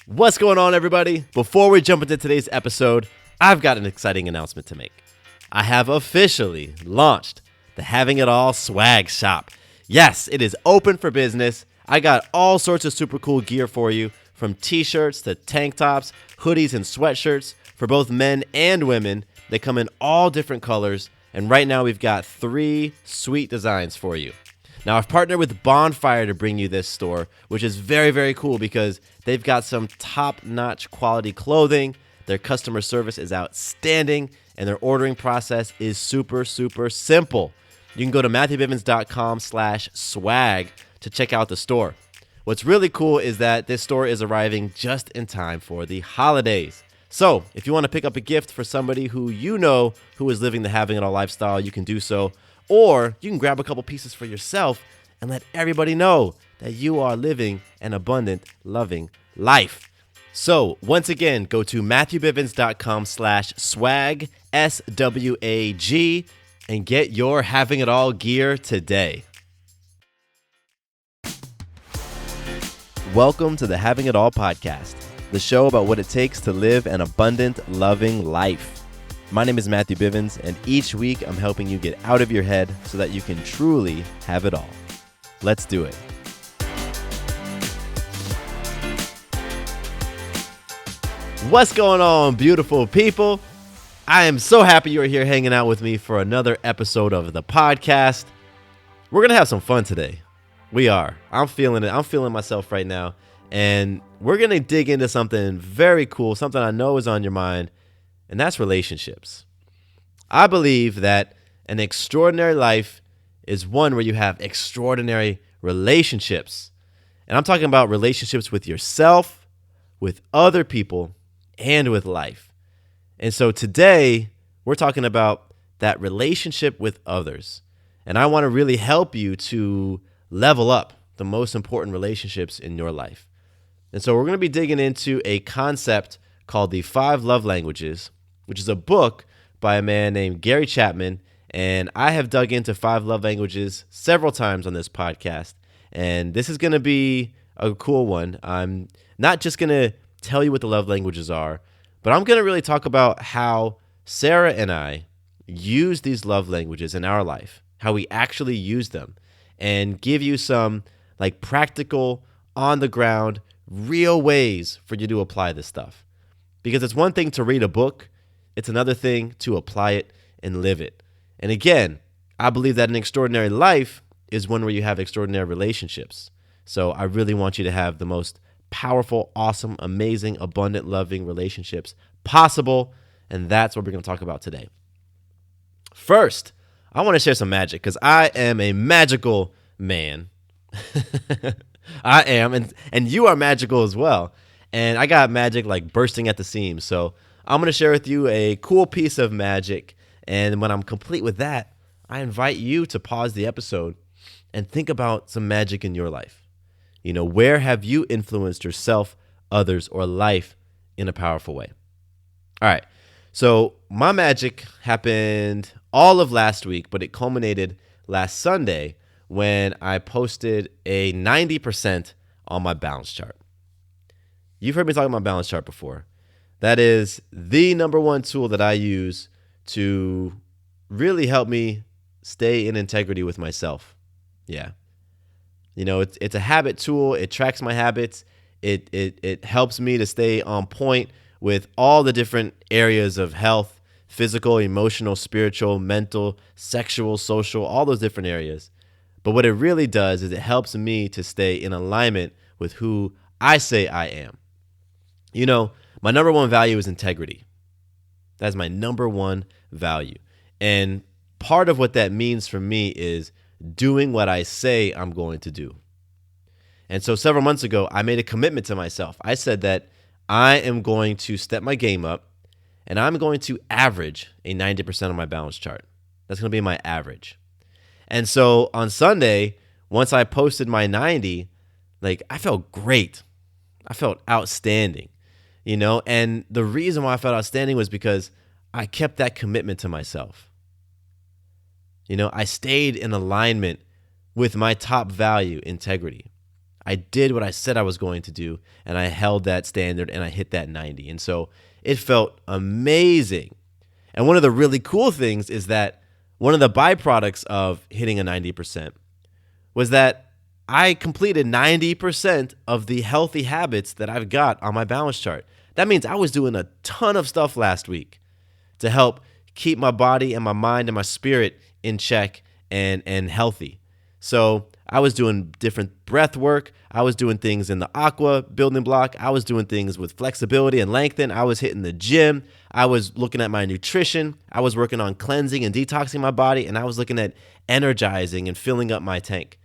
What's going on, everybody? Before we jump into today's episode, I've got an exciting announcement to make. I have officially launched the Having It All swag shop. Yes, it is open for business. I got all sorts of super cool gear for you, from t-shirts to tank tops, hoodies, and sweatshirts for both men and women. They come in all different colors, and right now we've got 3 sweet designs for you. Now, I've partnered with Bonfire to bring you this store, which is very, very cool because they've got some top-notch quality clothing, their customer service is outstanding, and their ordering process is super, super simple. You can go to MatthewBivens.com/swag to check out the store. What's really cool is that this store is arriving just in time for the holidays. So, if you want to pick up a gift for somebody who you know who is living the Having It All lifestyle, you can do so. Or you can grab a couple pieces for yourself and let everybody know that you are living an abundant, loving life. So once again, go to MatthewBivens.com/swag, SWAG, and get your Having It All gear today. Welcome to the Having It All podcast, the show about what it takes to live an abundant, loving life. My name is Matthew Bivens, and each week I'm helping you get out of your head so that you can truly have it all. Let's do it. What's going on, beautiful people? I am so happy you're here hanging out with me for another episode of the podcast. We're going to have some fun today. We are. I'm feeling it. I'm feeling myself right now. And we're going to dig into something very cool, something I know is on your mind. And that's relationships. I believe that an extraordinary life is one where you have extraordinary relationships. And I'm talking about relationships with yourself, with other people, and with life. And so today, we're talking about that relationship with others. And I want to really help you to level up the most important relationships in your life. And so we're going to be digging into a concept called the 5 Love Languages, which is a book by a man named Gary Chapman. And I have dug into 5 love languages several times on this podcast. And this is going to be a cool one. I'm not just going to tell you what the love languages are, but I'm going to really talk about how Sarah and I use these love languages in our life, how we actually use them, and give you some like practical, on the ground, real ways for you to apply this stuff. Because it's one thing to read a book. It's another thing to apply it and live it. And again, I believe that an extraordinary life is one where you have extraordinary relationships. So I really want you to have the most powerful, awesome, amazing, abundant, loving relationships possible. And that's what we're going to talk about today. First, I want to share some magic because I am a magical man. I am. And you are magical as well. And I got magic like bursting at the seams. So I'm going to share with you a cool piece of magic. And when I'm complete with that, I invite you to pause the episode and think about some magic in your life. You know, where have you influenced yourself, others, or life in a powerful way? All right. So my magic happened all of last week, but it culminated last Sunday when I posted a 90% on my balance chart. You've heard me talk about balance chart before. That is the number one tool that I use to really help me stay in integrity with myself. Yeah. You know, it's a habit tool. It tracks my habits. It helps me to stay on point with all the different areas of health, physical, emotional, spiritual, mental, sexual, social, all those different areas. But what it really does is it helps me to stay in alignment with who I say I am. You know, my number one value is integrity. That's my number one value. And part of what that means for me is doing what I say I'm going to do. And so several months ago, I made a commitment to myself. I said that I am going to step my game up and I'm going to average a 90% on my balance chart. That's going to be my average. And so on Sunday, once I posted my 90, like I felt great. I felt outstanding, you know, and the reason why I felt outstanding was because I kept that commitment to myself. You know, I stayed in alignment with my top value, integrity. I did what I said I was going to do, and I held that standard, and I hit that 90. And so it felt amazing. And one of the really cool things is that one of the byproducts of hitting a 90% was that I completed 90% of the healthy habits that I've got on my balance chart. That means I was doing a ton of stuff last week to help keep my body and my mind and my spirit in check and healthy. So I was doing different breath work. I was doing things in the aqua building block. I was doing things with flexibility and lengthen. I was hitting the gym. I was looking at my nutrition. I was working on cleansing and detoxing my body. And I was looking at energizing and filling up my tank.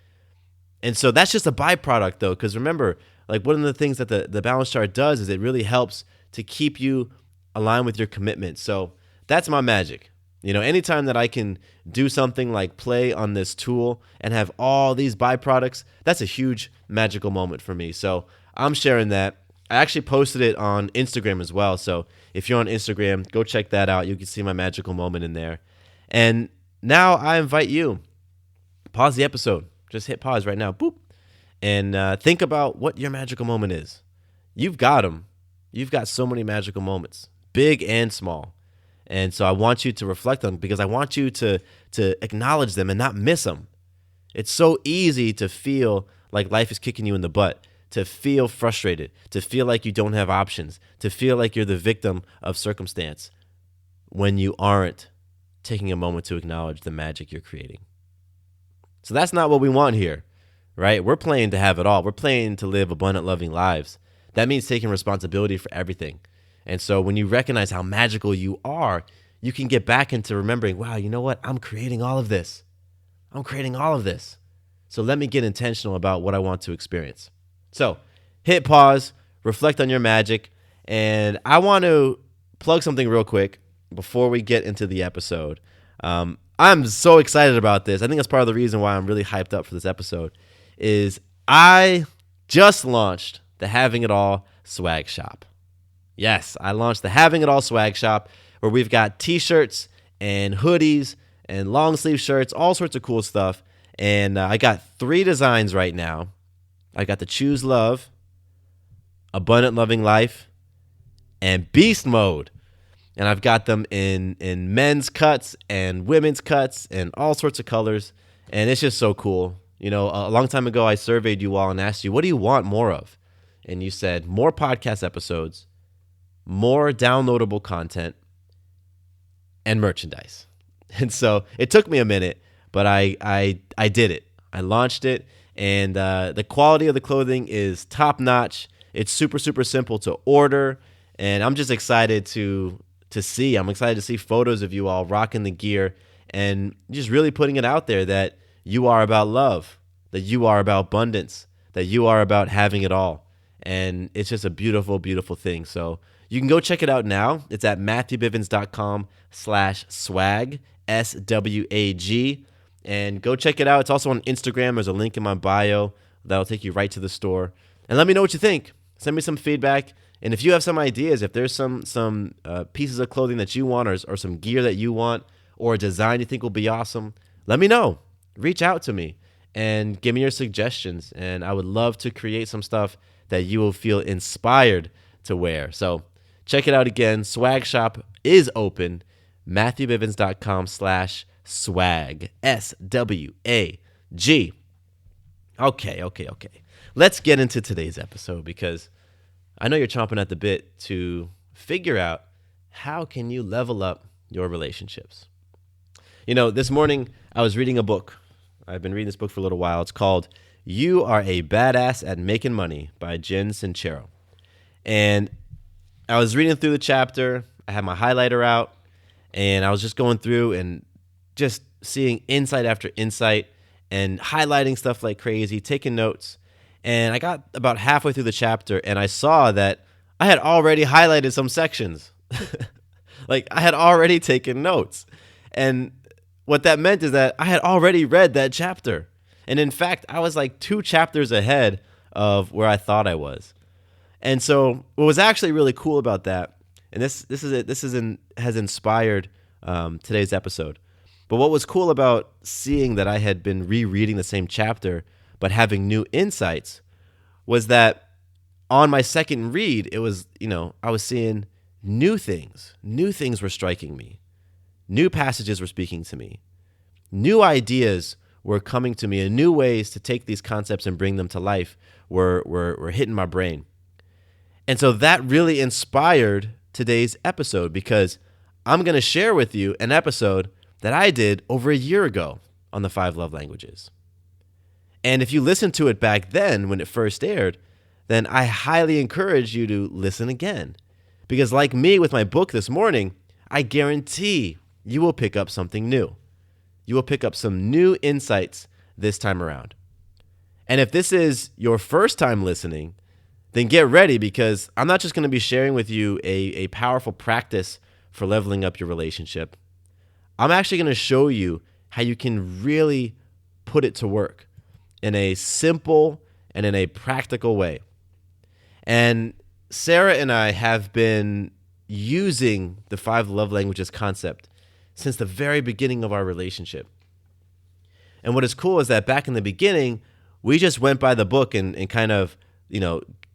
And so that's just a byproduct, though, because remember, like one of the things that the balance chart does is it really helps to keep you aligned with your commitment. So that's my magic. You know, anytime that I can do something like play on this tool and have all these byproducts, that's a huge magical moment for me. So I'm sharing that. I actually posted it on Instagram as well. So if you're on Instagram, go check that out. You can see my magical moment in there. And now I invite you, pause the episode. Just hit pause right now. Boop. And think about what your magical moment is. You've got them. You've got so many magical moments, big and small. And so I want you to reflect on them because I want you to acknowledge them and not miss them. It's so easy to feel like life is kicking you in the butt, to feel frustrated, to feel like you don't have options, to feel like you're the victim of circumstance when you aren't taking a moment to acknowledge the magic you're creating. So that's not what we want here, right? We're playing to have it all. We're playing to live abundant, loving lives. That means taking responsibility for everything. And so when you recognize how magical you are, you can get back into remembering, wow, you know what? I'm creating all of this. I'm creating all of this. So let me get intentional about what I want to experience. So hit pause, reflect on your magic, and I want to plug something real quick before we get into the episode. I'm so excited about this. I think that's part of the reason why I'm really hyped up for this episode is I just launched the Having It All swag shop. Yes, I launched the Having It All swag shop where we've got t-shirts and hoodies and long sleeve shirts, all sorts of cool stuff. And I got 3 designs right now. I got the Choose Love, Abundant Loving Life, and Beast Mode. And I've got them in men's cuts and women's cuts and all sorts of colors. And it's just so cool. You know, a long time ago, I surveyed you all and asked you, what do you want more of? And you said more podcast episodes, more downloadable content, and merchandise. And so it took me a minute, but I did it. I launched it. And the quality of the clothing is top notch. It's super, super simple to order. And I'm just excited to see. I'm excited to see photos of you all rocking the gear and just really putting it out there that you are about love, that you are about abundance, that you are about having it all. And it's just a beautiful, beautiful thing. So you can go check it out now. It's at matthewbivens.com/swag, SWAG. And go check it out. It's also on Instagram. There's a link in my bio that'll take you right to the store. And let me know what you think. Send me some feedback. And if you have some ideas, if there's some pieces of clothing that you want or some gear that you want or a design you think will be awesome, let me know. Reach out to me and give me your suggestions. And I would love to create some stuff that you will feel inspired to wear. So check it out again. Swag Shop is open. MatthewBivens.com/swag, SWAG. Okay. Let's get into today's episode because I know you're chomping at the bit to figure out how can you level up your relationships. You know, this morning I was reading a book. I've been reading this book for a little while. It's called You Are a Badass at Making Money by Jen Sincero. And I was reading through the chapter. I had my highlighter out, and I was just going through and just seeing insight after insight and highlighting stuff like crazy, taking notes. And I got about halfway through the chapter, and I saw that I had already highlighted some sections. Like, I had already taken notes. And what that meant is that I had already read that chapter. And in fact, I was like 2 chapters ahead of where I thought I was. And so what was actually really cool about that, and this has inspired today's episode. But what was cool about seeing that I had been rereading the same chapter but having new insights was that on my second read, it was, I was seeing new things. New things were striking me. New passages were speaking to me. New ideas were coming to me, and new ways to take these concepts and bring them to life were hitting my brain. And so that really inspired today's episode, because I'm going to share with you an episode that I did over a year ago on the 5 love languages. And if you listened to it back then when it first aired, then I highly encourage you to listen again. Because like me with my book this morning, I guarantee you will pick up something new. You will pick up some new insights this time around. And if this is your first time listening, then get ready, because I'm not just going to be sharing with you a powerful practice for leveling up your relationship. I'm actually going to show you how you can really put it to work in a simple and in a practical way. And Sarah and I have been using the 5 love languages concept since the very beginning of our relationship. And what is cool is that back in the beginning, we just went by the book and kind of,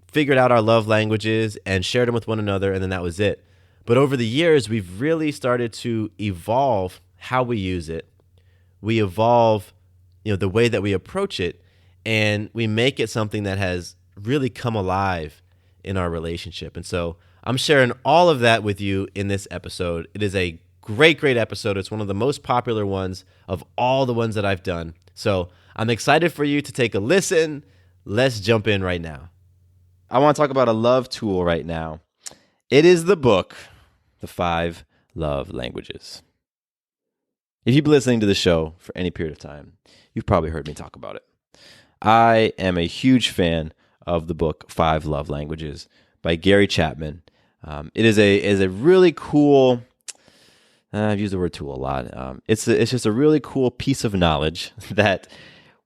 figured out our love languages and shared them with one another, and then that was it. But over the years, we've really started to evolve how we use it. We evolve, the way that we approach it, and we make it something that has really come alive in our relationship. And so I'm sharing all of that with you in this episode. It is a great episode. It's one of the most popular ones of all the ones that I've done. So I'm excited for you to take a listen. Let's jump in right now. I want to talk about a love tool right now. It is the book, The 5 Love Languages. If you've been listening to the show for any period of time, you've probably heard me talk about it. I am a huge fan of the book 5 Love Languages by Gary Chapman. It is a really cool, I've used the word tool a lot. It's just a really cool piece of knowledge that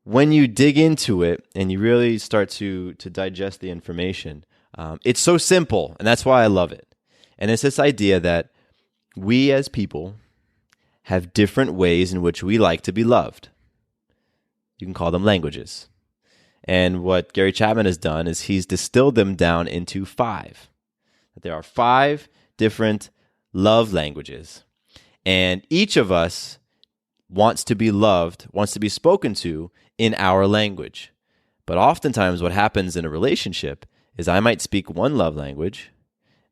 when you dig into it and you really start to digest the information, it's so simple, and that's why I love it. And it's this idea that we as people have different ways in which we like to be loved. You can call them languages. And what Gary Chapman has done is he's distilled them down into 5. That there are 5 different love languages. And each of us wants to be loved, wants to be spoken to in our language. But oftentimes what happens in a relationship is I might speak one love language,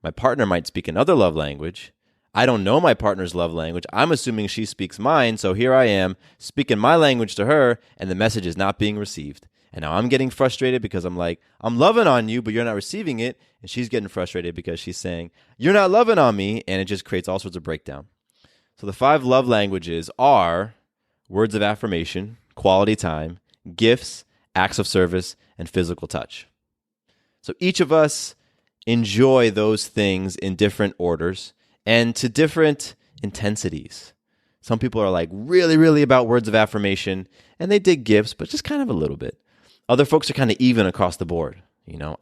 my partner might speak another love language. I don't know my partner's love language. I'm assuming she speaks mine, so here I am speaking my language to her, and the message is not being received. And now I'm getting frustrated because I'm like, I'm loving on you, but you're not receiving it. And she's getting frustrated because she's saying, you're not loving on me, and it just creates all sorts of breakdown. So the 5 love languages are words of affirmation, quality time, gifts, acts of service, and physical touch. So each of us enjoy those things in different orders and to different intensities. Some people are like really about words of affirmation, and they dig gifts, but just kind of a little bit. Other folks are kind of even across the board.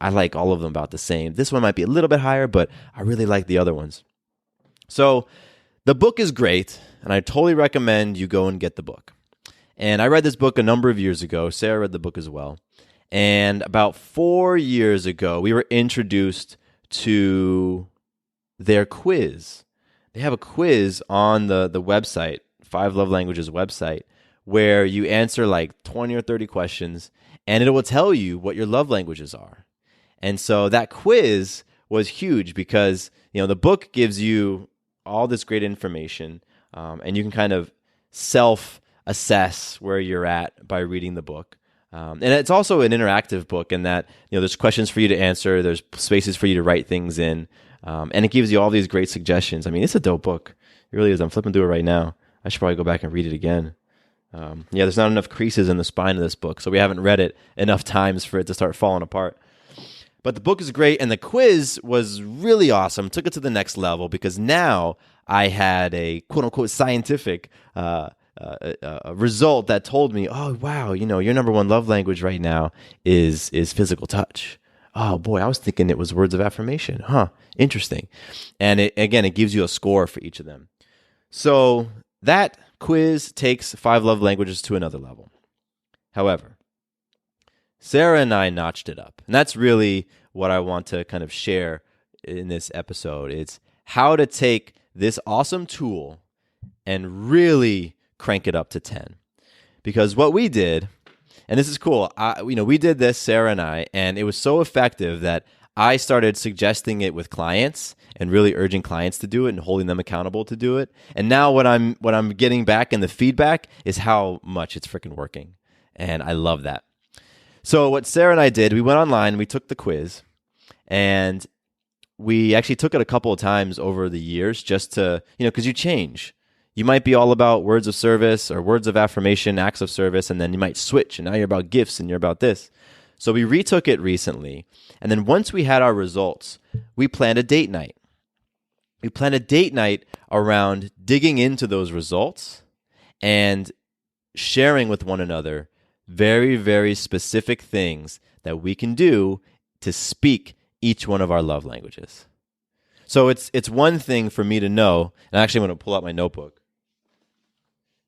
I like all of them about the same. This one might be a little bit higher, but I really like the other ones. So the book is great, and I totally recommend you go and get the book. And I read this book a number of years ago. Sarah read the book as well. And about 4 years ago, we were introduced to their quiz. They have a quiz on the website, 5 Love Languages website, where you answer like 20 or 30 questions, and it will tell you what your love languages are. And so that quiz was huge because, the book gives you all this great information, and you can kind of self-assess where you're at by reading the book. And it's also an interactive book in that, there's questions for you to answer, there's spaces for you to write things in, and it gives you all these great suggestions. I mean, it's a dope book. It really is. I'm flipping through it right now. I should probably go back and read it again. There's not enough creases in the spine of this book, so we haven't read it enough times for it to start falling apart. But the book is great, and the quiz was really awesome. Took it to the next level because now I had a quote-unquote scientific result that told me, oh, wow, your number one love language right now is physical touch. Oh, boy, I was thinking it was words of affirmation. Huh, interesting. And it gives you a score for each of them. So that quiz takes 5 love languages to another level. However, Sarah and I notched it up. And that's really what I want to kind of share in this episode. It's how to take this awesome tool and really crank it up to 10. Because what we did, and this is cool, we did this, Sarah and I, and it was so effective that I started suggesting it with clients and really urging clients to do it and holding them accountable to do it. And now what I'm getting back in the feedback is how much it's freaking working. And I love that. So what Sarah and I did, we went online, we took the quiz, and we actually took it a couple of times over the years just to, because you change. You might be all about words of service or words of affirmation, acts of service, and then you might switch, and now you're about gifts and you're about this. So we retook it recently, and then once we had our results, we planned a date night. We planned a date night around digging into those results and sharing with one another very, very specific things that we can do to speak each one of our love languages. So it's one thing for me to know, and I actually want to pull out my notebook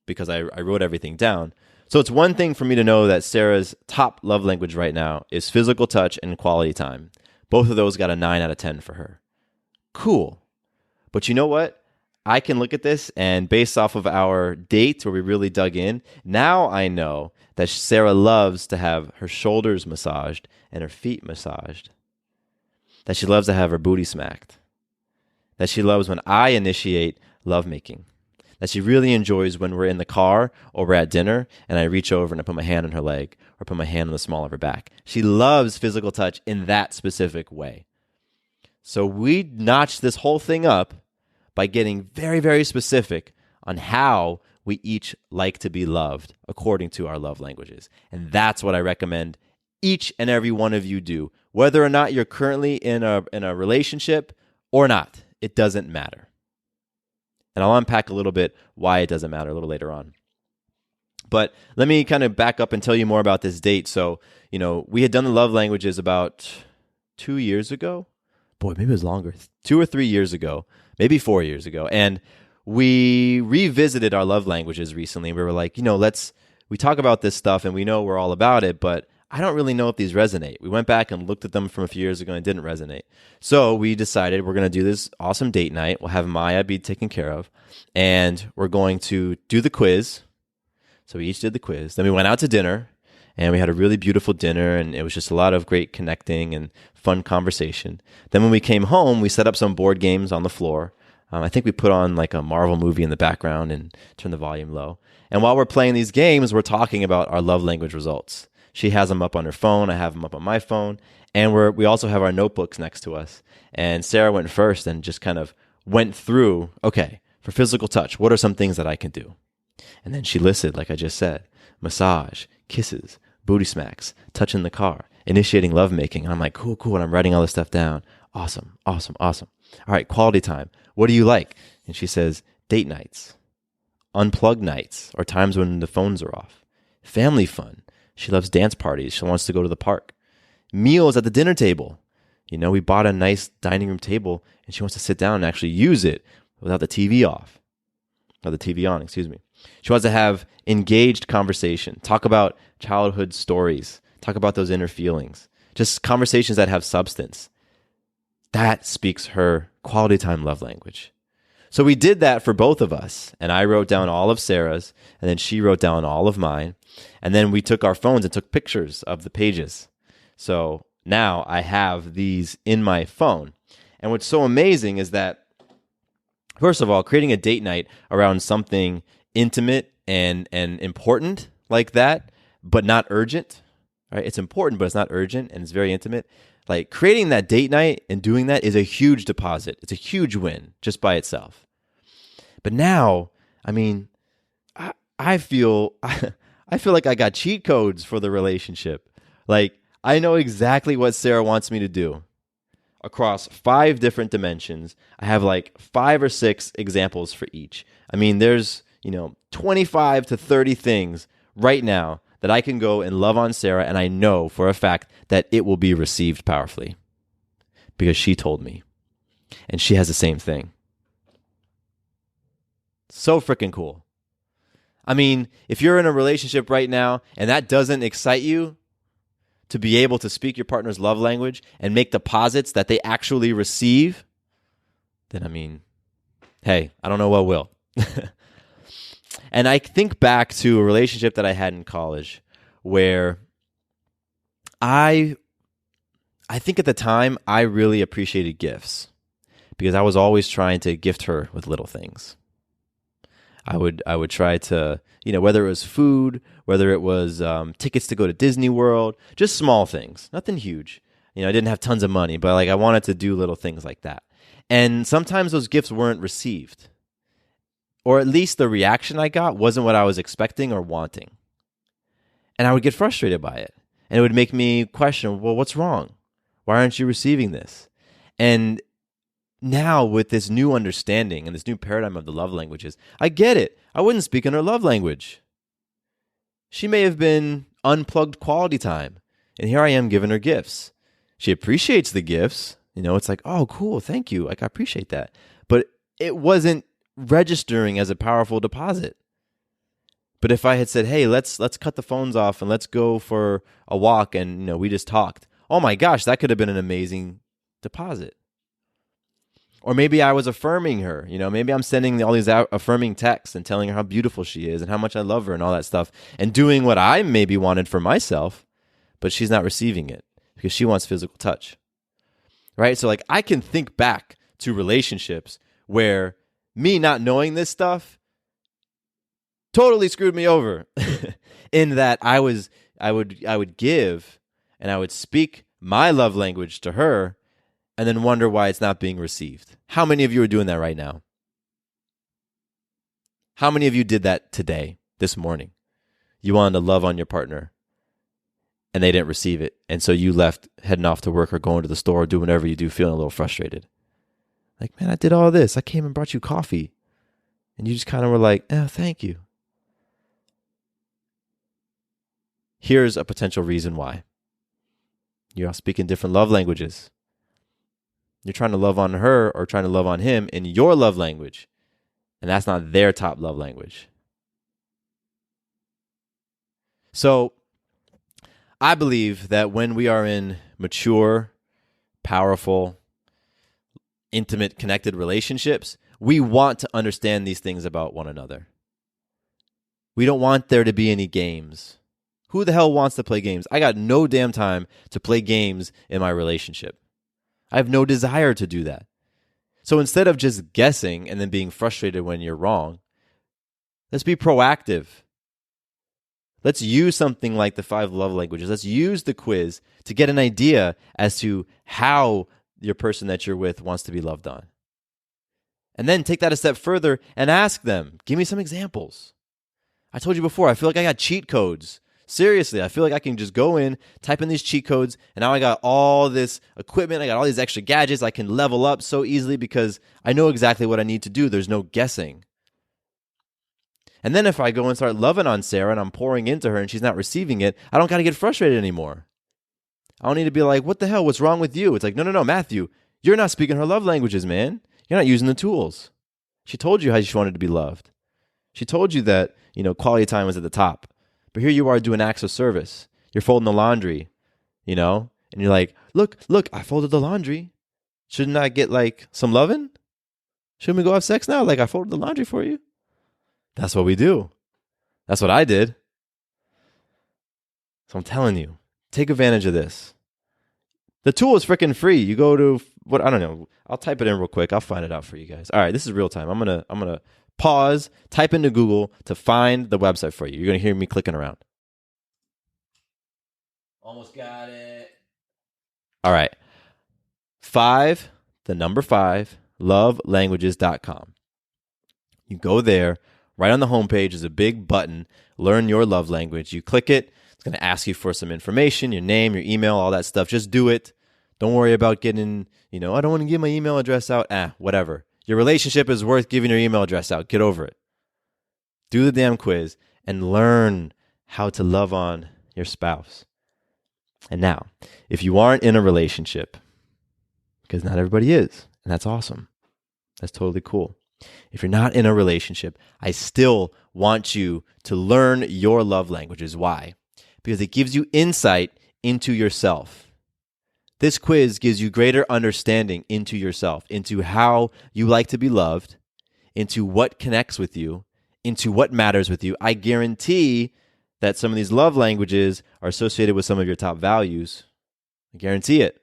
because I wrote everything down. So it's one thing for me to know that Sarah's top love language right now is physical touch and quality time. Both of those got a 9 out of 10 for her. Cool. But you know what? I can look at this, and based off of our date where we really dug in, now I know that Sarah loves to have her shoulders massaged and her feet massaged. That she loves to have her booty smacked. That she loves when I initiate lovemaking. That she really enjoys when we're in the car or we're at dinner and I reach over and I put my hand on her leg or put my hand on the small of her back. She loves physical touch in that specific way. So we notched this whole thing up by getting very, very specific on how we each like to be loved according to our love languages. And that's what I recommend each and every one of you do, whether or not you're currently in a relationship or not. It doesn't matter. And I'll unpack a little bit why it doesn't matter a little later on. But let me kind of back up and tell you more about this date. So, we had done the love languages about 2 years ago. Boy, maybe it was longer. 2 or 3 years ago, maybe 4 years ago. And we revisited our love languages recently. We were like, we talk about this stuff and we know we're all about it, but I don't really know if these resonate. We went back and looked at them from a few years ago and it didn't resonate. So we decided we're going to do this awesome date night. We'll have Maya be taken care of, and we're going to do the quiz. So we each did the quiz. Then we went out to dinner, and we had a really beautiful dinner, and it was just a lot of great connecting and fun conversation. Then when we came home, we set up some board games on the floor. I think we put on like a Marvel movie in the background and turned the volume low. And while we're playing these games, we're talking about our love language results. She has them up on her phone. I have them up on my phone. And we also have our notebooks next to us. And Sarah went first and just kind of went through, okay, for physical touch, what are some things that I can do? And then she listed, like I just said, massage, kisses, booty smacks, touch in the car, initiating lovemaking. And I'm like, cool. And I'm writing all this stuff down. Awesome. All right, quality time. What do you like? And she says, date nights, unplugged nights, or times when the phones are off, family fun. She loves dance parties. She wants to go to the park. Meals at the dinner table. We bought a nice dining room table, and she wants to sit down and actually use it without the TV off. Or the TV on, excuse me. She wants to have engaged conversation. Talk about childhood stories. Talk about those inner feelings. Just conversations that have substance. That speaks her quality time love language. So we did that for both of us, and I wrote down all of Sarah's, and then she wrote down all of mine, and then we took our phones and took pictures of the pages. So now I have these in my phone. And what's so amazing is that, first of all, creating a date night around something intimate and important like that, but not urgent, right? It's important, but it's not urgent, and it's very intimate. Like creating that date night and doing that is a huge deposit. It's a huge win just by itself. But now, I feel like I got cheat codes for the relationship. Like I know exactly what Sarah wants me to do across 5 different dimensions. I have like 5 or 6 examples for each. There's 25 to 30 things right now that I can go and love on Sarah, and I know for a fact that it will be received powerfully because she told me. And she has the same thing. So freaking cool. If you're in a relationship right now and that doesn't excite you, to be able to speak your partner's love language and make deposits that they actually receive, then hey, I don't know what will. And I think back to a relationship that I had in college where I think at the time I really appreciated gifts because I was always trying to gift her with little things. I would try to, whether it was food, whether it was tickets to go to Disney World, just small things, nothing huge. I didn't have tons of money, but I wanted to do little things like that. And sometimes those gifts weren't received, or at least the reaction I got wasn't what I was expecting or wanting. And I would get frustrated by it. And it would make me question, well, what's wrong? Why aren't you receiving this? And now with this new understanding and this new paradigm of the love languages, I get it. I wouldn't speak in her love language. She may have been unplugged quality time, and here I am giving her gifts. She appreciates the gifts. It's like, oh, cool, thank you. I appreciate that. But it wasn't registering as a powerful deposit. But if I had said, hey, let's cut the phones off and let's go for a walk, and we just talked, oh my gosh, that could have been an amazing deposit. Or maybe I was affirming her. Maybe I'm sending all these affirming texts and telling her how beautiful she is and how much I love her and all that stuff, and doing what I maybe wanted for myself, but she's not receiving it because she wants physical touch. Right? So I can think back to relationships where me not knowing this stuff totally screwed me over in that I would give and I would speak my love language to her and then wonder why it's not being received. How many of you are doing that right now? How many of you did that today, this morning? You wanted to love on your partner and they didn't receive it. And so you left heading off to work or going to the store or doing whatever you do, feeling a little frustrated. Man, I did all this. I came and brought you coffee. And you just kind of were like, oh, thank you. Here's a potential reason why. You're all speaking different love languages. You're trying to love on her or trying to love on him in your love language. And that's not their top love language. So I believe that when we are in mature, powerful, intimate, connected relationships, we want to understand these things about one another. We don't want there to be any games. Who the hell wants to play games? I got no damn time to play games in my relationship. I have no desire to do that. So instead of just guessing and then being frustrated when you're wrong, let's be proactive. Let's use something like the 5 love languages. Let's use the quiz to get an idea as to how your person that you're with wants to be loved on. And then take that a step further and ask them, give me some examples. I told you before, I feel like I got cheat codes. Seriously, I feel like I can just go in, type in these cheat codes, and now I got all this equipment, I got all these extra gadgets, I can level up so easily because I know exactly what I need to do. There's no guessing. And then if I go and start loving on Sarah and I'm pouring into her and she's not receiving it, I don't got to get frustrated anymore. I don't need to be like, what the hell, what's wrong with you? It's like, no, Matthew, you're not speaking her love languages, man. You're not using the tools. She told you how she wanted to be loved. She told you that, quality time was at the top. But here you are doing acts of service. You're folding the laundry, and you're like, look, I folded the laundry. Shouldn't I get some loving? Shouldn't we go have sex now? I folded the laundry for you. That's what we do. That's what I did. So I'm telling you, take advantage of this. The tool is freaking free. You go to I don't know. I'll type it in real quick. I'll find it out for you guys. All right, this is real time. I'm gonna pause, type into Google to find the website for you. You're gonna hear me clicking around. Almost got it. All right. 5, the number 5, lovelanguages.com. You go there. Right on the homepage is a big button, learn your love language. You click it. It's going to ask you for some information, your name, your email, all that stuff. Just do it. Don't worry about getting, I don't want to give my email address out. Whatever. Your relationship is worth giving your email address out. Get over it. Do the damn quiz and learn how to love on your spouse. And now, if you aren't in a relationship, because not everybody is, and that's awesome. That's totally cool. If you're not in a relationship, I still want you to learn your love languages. Why? Because it gives you insight into yourself. This quiz gives you greater understanding into yourself, into how you like to be loved, into what connects with you, into what matters with you. I guarantee that some of these love languages are associated with some of your top values. I guarantee it.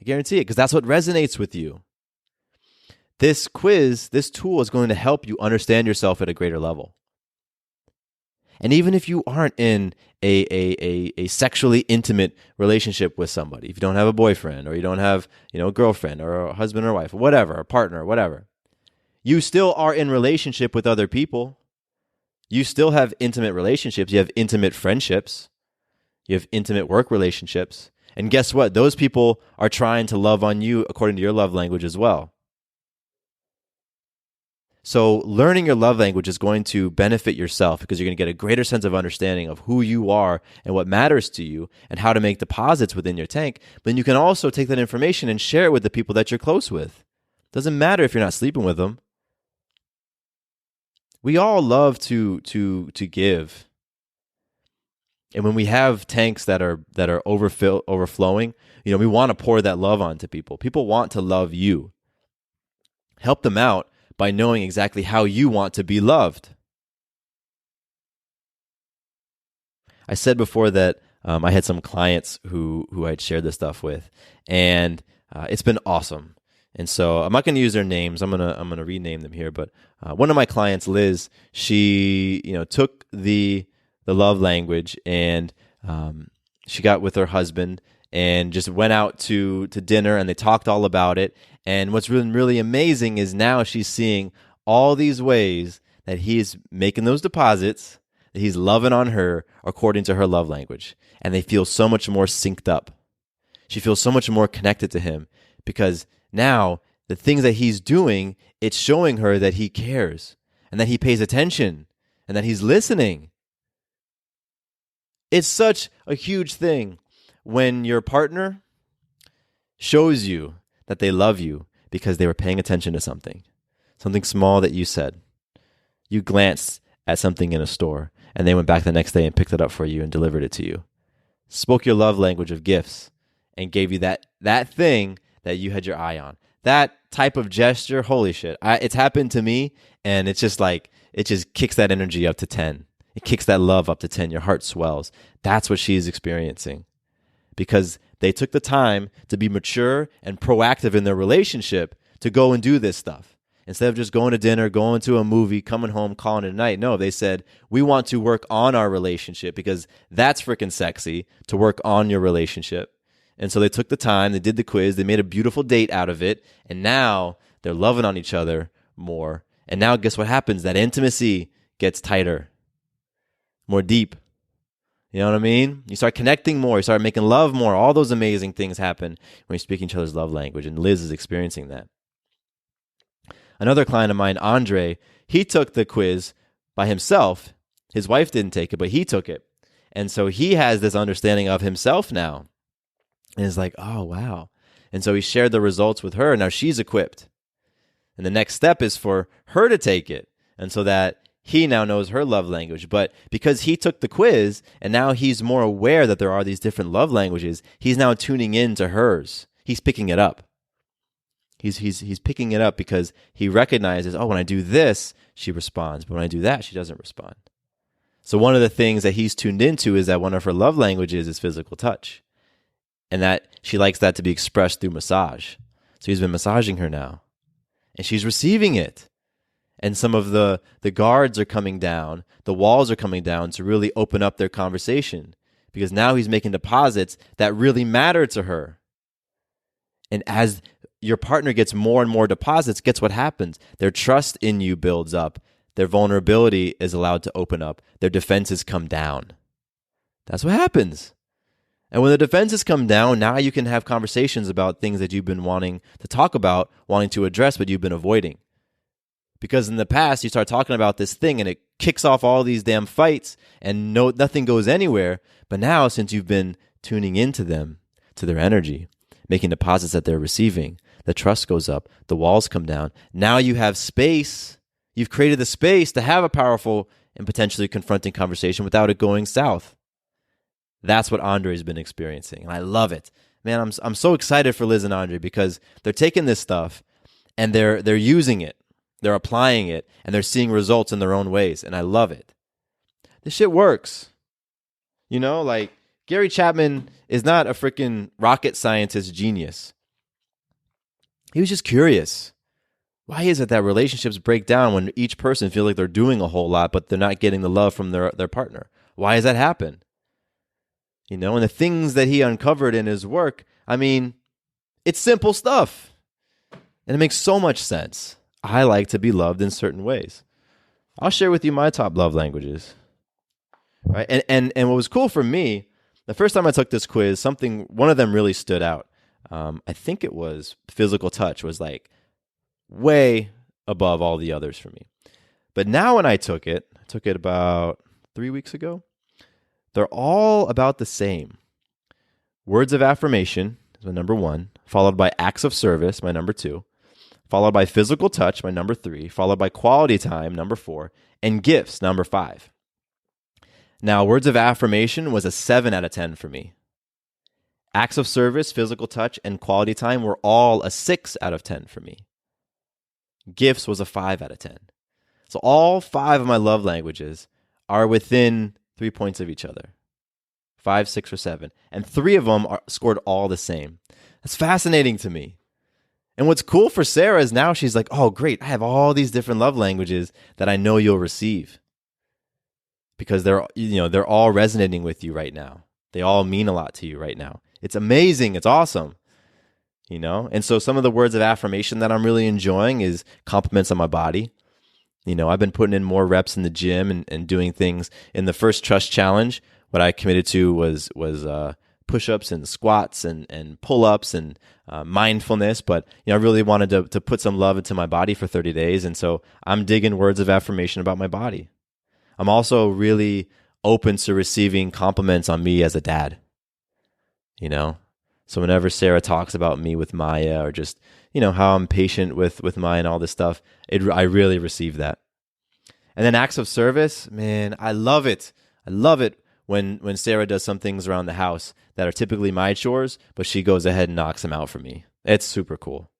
I guarantee it because that's what resonates with you. This quiz, this tool is going to help you understand yourself at a greater level. And even if you aren't in a sexually intimate relationship with somebody, if you don't have a boyfriend or you don't have, a girlfriend or a husband or wife, or whatever, a partner, whatever, you still are in relationship with other people. You still have intimate relationships. You have intimate friendships. You have intimate work relationships. And guess what? Those people are trying to love on you according to your love language as well. So learning your love language is going to benefit yourself because you're going to get a greater sense of understanding of who you are and what matters to you and how to make deposits within your tank. But then you can also take that information and share it with the people that you're close with. Doesn't matter if you're not sleeping with them. We all love to give. And when we have tanks that are overflowing, we want to pour that love onto people. People want to love you. Help them out by knowing exactly how you want to be loved. I said before that I had some clients who I'd shared this stuff with, and it's been awesome. And so I'm not going to use their names. I'm gonna rename them here. But one of my clients, Liz, she took the love language and she got with her husband and just went out to dinner and they talked all about it. And what's really, really amazing is now she's seeing all these ways that he's making those deposits, that he's loving on her according to her love language. And they feel so much more synced up. She feels so much more connected to him because now the things that he's doing, it's showing her that he cares and that he pays attention and that he's listening. It's such a huge thing when your partner shows you that they love you because they were paying attention to something small that you said. You glanced at something in a store and they went back the next day and picked it up for you and delivered it to you. Spoke your love language of gifts and gave you that thing that you had your eye on. That type of gesture, holy shit. It's happened to me and it's just like, it just kicks that energy up to 10. It kicks that love up to 10. Your heart swells. That's what she's experiencing because they took the time to be mature and proactive in their relationship to go and do this stuff. Instead of just going to dinner, going to a movie, coming home, calling it a night. No, they said, we want to work on our relationship because that's freaking sexy to work on your relationship. And so they took the time, they did the quiz, they made a beautiful date out of it, and now they're loving on each other more. And now guess what happens? That intimacy gets tighter, more deep. You know what I mean? You start connecting more, you start making love more. All those amazing things happen when you speak each other's love language, and Liz is experiencing that. Another client of mine, Andre, he took the quiz by himself. His wife didn't take it, but he took it. And so he has this understanding of himself now. And it's like, oh, wow. And so he shared the results with her. Now she's equipped. And the next step is for her to take it. And so that he now knows her love language. But because he took the quiz and now he's more aware that there are these different love languages, he's now tuning in to hers. He's picking it up. He's picking it up because he recognizes, oh, when I do this, she responds. But when I do that, she doesn't respond. So one of the things that he's tuned into is that one of her love languages is physical touch. And that she likes that to be expressed through massage. So he's been massaging her now. And she's receiving it. And some of the guards are coming down, the walls are coming down to really open up their conversation. Because now he's making deposits that really matter to her. And as your partner gets more and more deposits, guess what happens? Their trust in you builds up. Their vulnerability is allowed to open up. Their defenses come down. That's what happens. And when the defenses come down, now you can have conversations about things that you've been wanting to talk about, wanting to address, but you've been avoiding. Because in the past, you start talking about this thing and it kicks off all these damn fights and nothing goes anywhere. But now, since you've been tuning into them, to their energy, making deposits that they're receiving, the trust goes up, the walls come down. Now you have space. You've created the space to have a powerful and potentially confronting conversation without it going south. That's what Andre's been experiencing, and I love it. Man, I'm so excited for Liz and Andre because they're taking this stuff and they're using it. They're applying it, and they're seeing results in their own ways, and I love it. This shit works. You know, like Gary Chapman is not a freaking rocket scientist genius. He was just curious. Why is it that relationships break down when each person feels like they're doing a whole lot, but they're not getting the love from their partner? Why does that happen? You know, and the things that he uncovered in his work, I mean, it's simple stuff. And it makes so much sense. I like to be loved in certain ways. I'll share with you my top love languages. Right? And what was cool for me, the first time I took this quiz, one of them really stood out. I think it was physical touch was like way above all the others for me. But now when I took it about 3 weeks ago, they're all about the same. Words of affirmation is my number 1, followed by acts of service, my number 2, followed by physical touch, my number 3, followed by quality time, number 4, and gifts, number 5. Now, words of affirmation was a 7 out of 10 for me. Acts of service, physical touch, and quality time were all a 6 out of 10 for me. Gifts was a 5 out of 10. So all 5 of my love languages are within 3 points of each other. 5, 6, or 7. And 3 of them scored all the same. That's fascinating to me. And what's cool for Sarah is now she's like, oh, great, I have all these different love languages that I know you'll receive. Because they're all resonating with you right now. They all mean a lot to you right now. It's amazing. It's awesome. You know? And so some of the words of affirmation that I'm really enjoying is compliments on my body. You know, I've been putting in more reps in the gym and doing things. In the first Trust Challenge, what I committed to was push-ups and squats and pull-ups and mindfulness. But you know, I really wanted to put some love into my body for 30 days. And so I'm digging words of affirmation about my body. I'm also really open to receiving compliments on me as a dad. You know? So whenever Sarah talks about me with Maya or just, you know, how I'm patient with Maya and all this stuff, I really receive that. And then acts of service, man, I love it. I love it when Sarah does some things around the house that are typically my chores, but she goes ahead and knocks them out for me. It's super cool.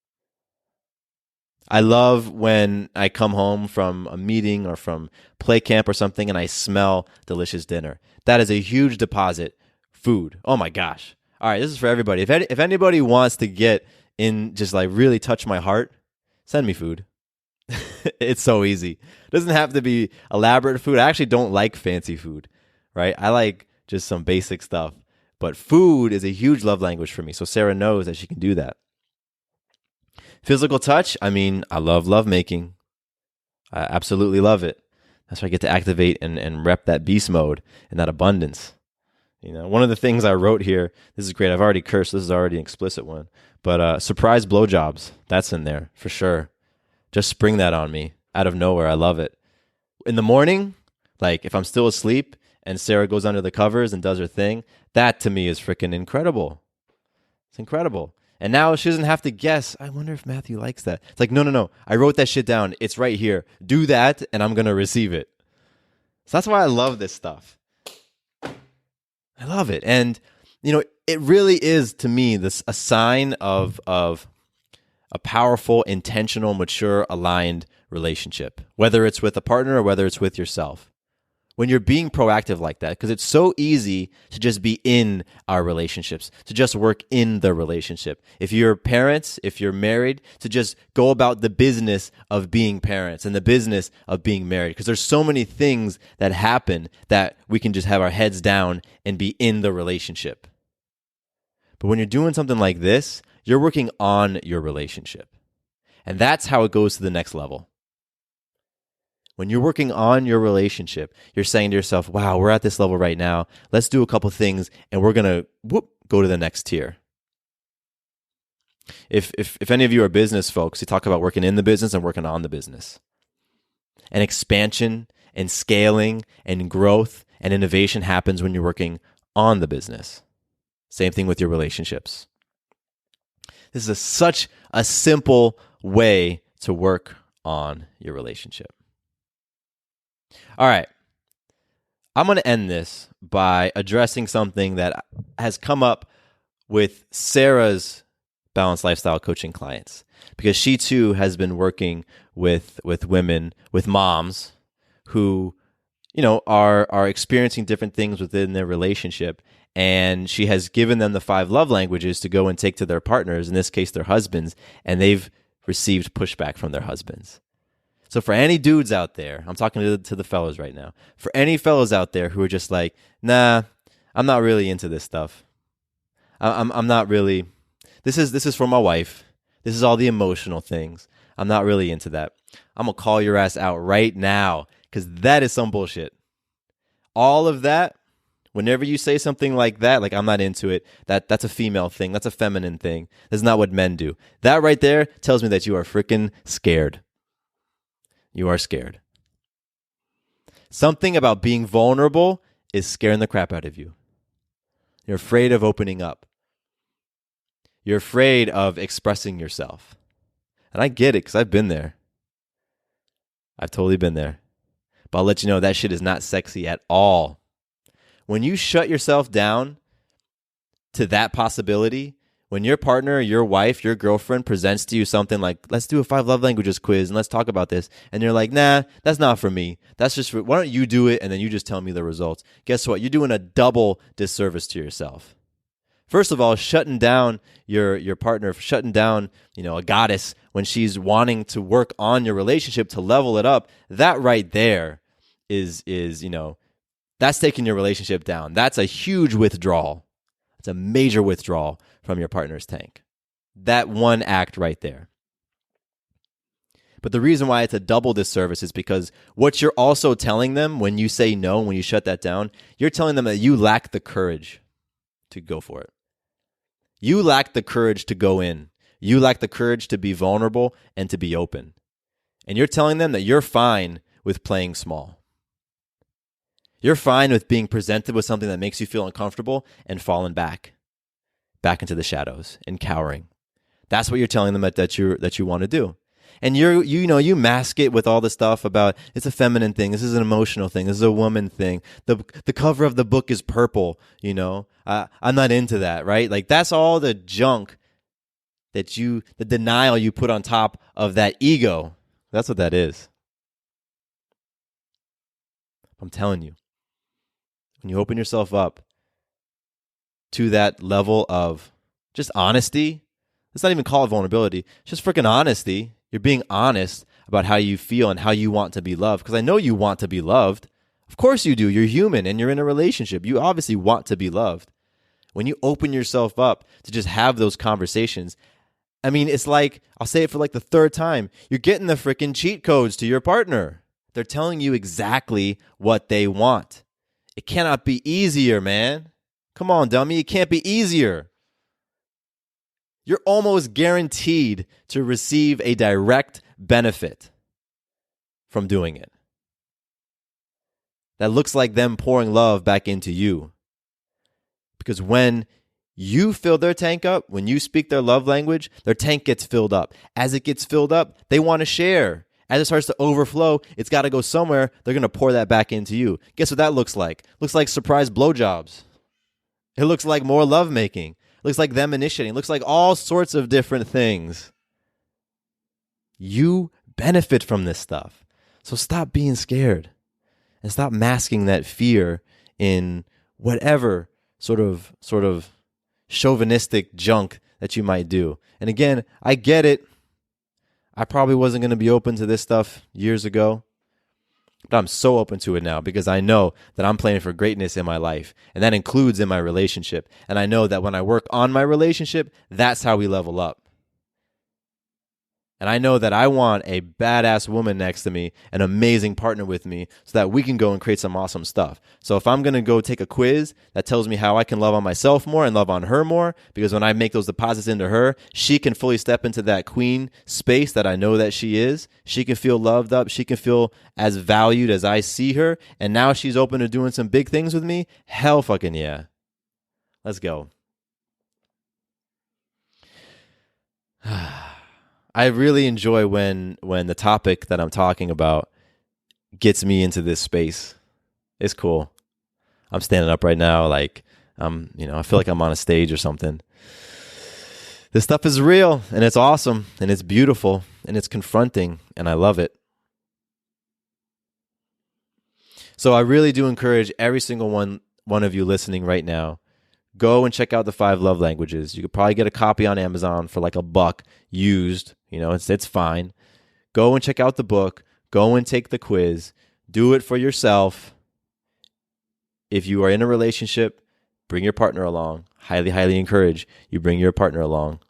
I love when I come home from a meeting or from play camp or something and I smell delicious dinner. That is a huge deposit. Food. Oh my gosh. All right, this is for everybody. If anybody wants to get in, just like really touch my heart, send me food. It's so easy. It doesn't have to be elaborate food. I actually don't like fancy food, right? I like just some basic stuff. But food is a huge love language for me. So Sarah knows that she can do that. Physical touch, I mean, I love lovemaking. I absolutely love it. That's why I get to activate and rep that beast mode and that abundance. You know, one of the things I wrote here, this is great. I've already cursed. This is already an explicit one. But surprise blowjobs, that's in there for sure. Just spring that on me out of nowhere. I love it. In the morning, like if I'm still asleep and Sarah goes under the covers and does her thing, that to me is freaking incredible. It's incredible. And now she doesn't have to guess. I wonder if Matthew likes that. It's like, no. I wrote that shit down. It's right here. Do that and I'm going to receive it. So that's why I love this stuff. I love it. And, you know, it really is, to me, a sign of a powerful, intentional, mature, aligned relationship, whether it's with a partner or whether it's with yourself. When you're being proactive like that, because it's so easy to just be in our relationships, to just work in the relationship. If you're parents, if you're married, to just go about the business of being parents and the business of being married. Because there's so many things that happen that we can just have our heads down and be in the relationship. But when you're doing something like this, you're working on your relationship. And that's how it goes to the next level. When you're working on your relationship, you're saying to yourself, wow, we're at this level right now. Let's do a couple things and we're going to go to the next tier. If any of you are business folks, you talk about working in the business and working on the business. And expansion and scaling and growth and innovation happens when you're working on the business. Same thing with your relationships. This is such a simple way to work on your relationship. All right. I'm going to end this by addressing something that has come up with Sarah's balanced lifestyle coaching clients, because she too has been working with women, with moms who, are experiencing different things within their relationship. And she has given them the 5 love languages to go and take to their partners, in this case, their husbands, and they've received pushback from their husbands. So for any dudes out there, I'm talking to the fellas right now, for any fellas out there who are just like, nah, I'm not really into this stuff. I'm not really, this is for my wife. This is all the emotional things. I'm not really into that. I'm going to call your ass out right now, because that is some bullshit. All of that, whenever you say something like that, like I'm not into it, that's a female thing. That's a feminine thing. That's not what men do. That right there tells me that you are freaking scared. You are scared. Something about being vulnerable is scaring the crap out of you. You're afraid of opening up. You're afraid of expressing yourself. And I get it, because I've been there. I've totally been there. But I'll let you know that shit is not sexy at all. When you shut yourself down to that possibility, when your partner, your wife, your girlfriend presents to you something like, let's do a 5 love languages quiz and let's talk about this. And you're like, nah, that's not for me. That's just for, why don't you do it and then you just tell me the results? Guess what? You're doing a double disservice to yourself. First of all, shutting down your partner, shutting down, a goddess when she's wanting to work on your relationship to level it up, that right there is that's taking your relationship down. That's a huge withdrawal. It's a major withdrawal from your partner's tank. That one act right there. But the reason why it's a double disservice is because what you're also telling them when you say no, when you shut that down, you're telling them that you lack the courage to go for it. You lack the courage to go in. You lack the courage to be vulnerable and to be open. And you're telling them that you're fine with playing small. You're fine with being presented with something that makes you feel uncomfortable and falling back into the shadows and cowering. That's what you're telling them that you want to do. And you mask it with all the stuff about it's a feminine thing, this is an emotional thing, this is a woman thing. The cover of the book is purple, I'm not into that, right? Like that's all the junk the denial you put on top of that ego. That's what that is. I'm telling you. When you open yourself up to that level of just honesty, let's not even call it vulnerability, just freaking honesty. You're being honest about how you feel and how you want to be loved. Because I know you want to be loved. Of course you do. You're human and you're in a relationship. You obviously want to be loved. When you open yourself up to just have those conversations, I mean, it's like, I'll say it for like the 3rd time, you're getting the freaking cheat codes to your partner. They're telling you exactly what they want. It cannot be easier, man. Come on, dummy. It can't be easier. You're almost guaranteed to receive a direct benefit from doing it. That looks like them pouring love back into you. Because when you fill their tank up, when you speak their love language, their tank gets filled up. As it gets filled up, they want to share. As it starts to overflow, it's got to go somewhere. They're going to pour that back into you. Guess what that looks like? Looks like surprise blowjobs. It looks like more lovemaking. Looks like them initiating. Looks like all sorts of different things. You benefit from this stuff. So stop being scared and stop masking that fear in whatever sort of chauvinistic junk that you might do. And again, I get it. I probably wasn't going to be open to this stuff years ago. But I'm so open to it now because I know that I'm playing for greatness in my life, and that includes in my relationship. And I know that when I work on my relationship, that's how we level up. And I know that I want a badass woman next to me, an amazing partner with me, so that we can go and create some awesome stuff. So if I'm going to go take a quiz that tells me how I can love on myself more and love on her more, because when I make those deposits into her, she can fully step into that queen space that I know that she is. She can feel loved up. She can feel as valued as I see her. And now she's open to doing some big things with me. Hell fucking yeah. Let's go. I really enjoy when the topic that I'm talking about gets me into this space. It's cool. I'm standing up right now like I feel like I'm on a stage or something. This stuff is real, and it's awesome, and it's beautiful, and it's confronting, and I love it. So I really do encourage every single one of you listening right now, go and check out the 5 love languages. You could probably get a copy on Amazon for like $1 used. It's fine. Go and check out the book. Go and take the quiz. Do it for yourself. If you are in a relationship, bring your partner along. Highly, highly encourage you bring your partner along.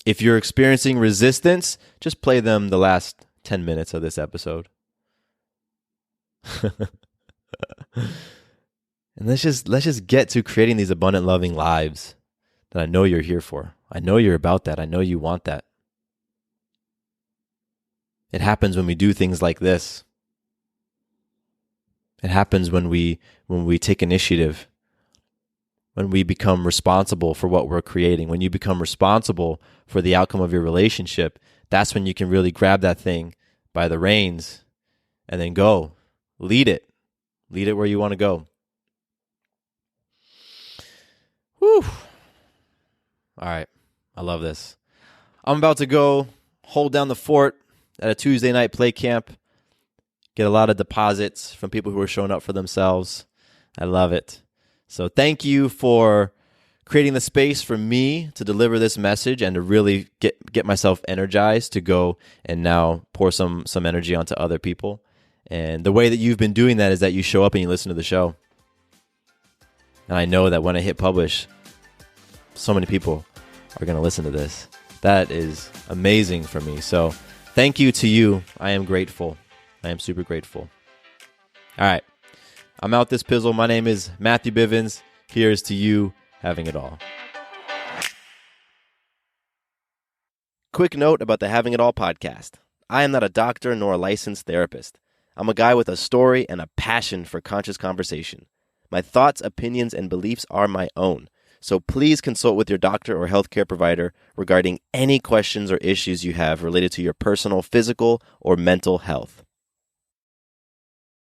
If you're experiencing resistance, just play them the last 10 minutes of this episode. And let's just get to creating these abundant, loving lives that I know you're here for. I know you're about that. I know you want that. It happens when we do things like this. It happens when we take initiative, when we become responsible for what we're creating. When you become responsible for the outcome of your relationship, that's when you can really grab that thing by the reins and then go. Lead it. Lead it where you want to go. Whew. All right. I love this. I'm about to go hold down the fort at a Tuesday night play camp. Get a lot of deposits from people who are showing up for themselves. I love it. So thank you for creating the space for me to deliver this message and to really get myself energized to go and now pour some energy onto other people. And the way that you've been doing that is that you show up and you listen to the show. And I know that when I hit publish, so many people are going to listen to this. That is amazing for me. So thank you to you. I am grateful. I am super grateful. All right. I'm out this pizzle. My name is Matthew Bivens. Here's to you having it all. Quick note about the Having It All podcast. I am not a doctor nor a licensed therapist. I'm a guy with a story and a passion for conscious conversation. My thoughts, opinions, and beliefs are my own. So please consult with your doctor or healthcare provider regarding any questions or issues you have related to your personal, physical, or mental health.